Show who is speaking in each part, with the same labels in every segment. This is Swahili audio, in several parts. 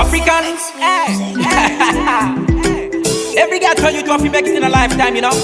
Speaker 1: Africans. Hey. Every guy tell you to have to make it in a lifetime, you know.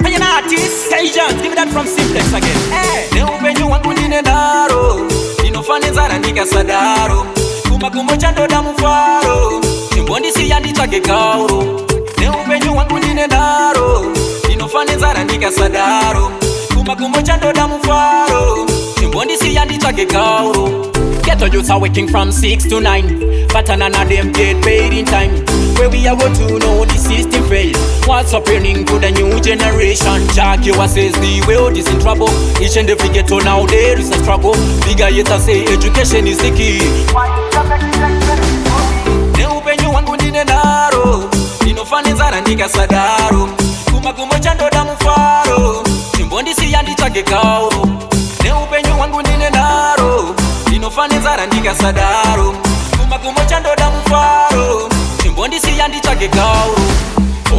Speaker 1: Hey, an artist, Asians, give me that from Cymplex again. Hey. Neupenyu wangu Ndinenharo, inofaneza randika sadaro. Kumakumbo chando da mufaro, chimbondi siyandi chake kauro. Neupenyu wangu Ndinenharo, inofaneza randika sadaro. Kumakumbo chando da mufaro, chimbondi siyandi chake kauro. Ghetto youths are working from 6 to 9, but none of them get paid in time. Where we are going to know the system fail. What's happening to the new generation? Jack, you says the world is in trouble. Each and every ghetto now there is a struggle. Bigger yet I say education is the key. Neupenyu wangu Ndinenharo, inofaneza randika sadaro. Kumakumbo chando da mufaro, chimbondi siyandi chake kauro. Neupenyu wangu Ndinenharo, inofaneza randika sadaro. Kumakumbo chando da mufaro, chimbondi siyandi chake kauro.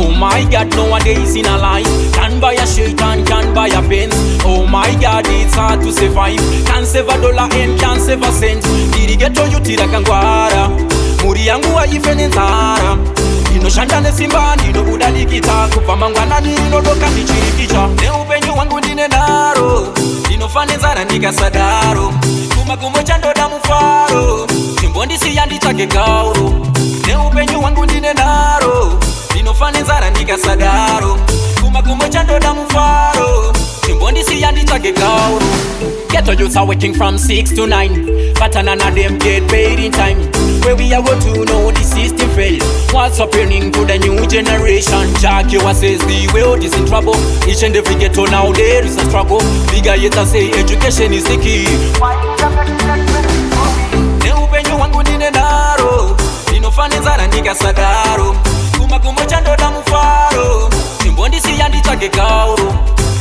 Speaker 1: Oh my God, nowadays in a life, can buy a shirt and can buy a pants. Oh my God, it's hard to survive. Can't save $1 and can't save a cent. Diri ghetto yutira kangwara, muri yangu wa ifenenzara. Ino shanda ne simba, nino udalikita. Kupamangwana nino doka nichirikicha. Neupenyu wangu Ndinenharo, inofaneza randika sadaro. Kumakumbo chando da mufaro, chimbondi siyandi chake kauro. Neupenyu wangu Ndinenharo, inofaneza randika sadaro. Kumakumbo chando da mufaro, chimbondi siyandi chake kauro. Ghetto youths are working from 6 to 9, but none of them get paid in time. Where we are going to know the system fail. What's happening to the new generation? Jack, you says the world is in trouble. Each and every ghetto now there is a struggle. Bigger yet I say education is the key. Neupenyu wangu Ndinenharo, inofaneza randika sadaro. Kumakumbo chando da mufaro, chimbondi siyandi chake kauro.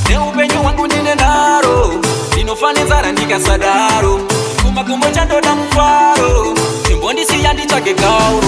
Speaker 1: Neupenyu wangu Ndinenharo, inofaneza randika sadaro. Kumakumbo chando da mufaro, chimbondi siyandi chake kauro.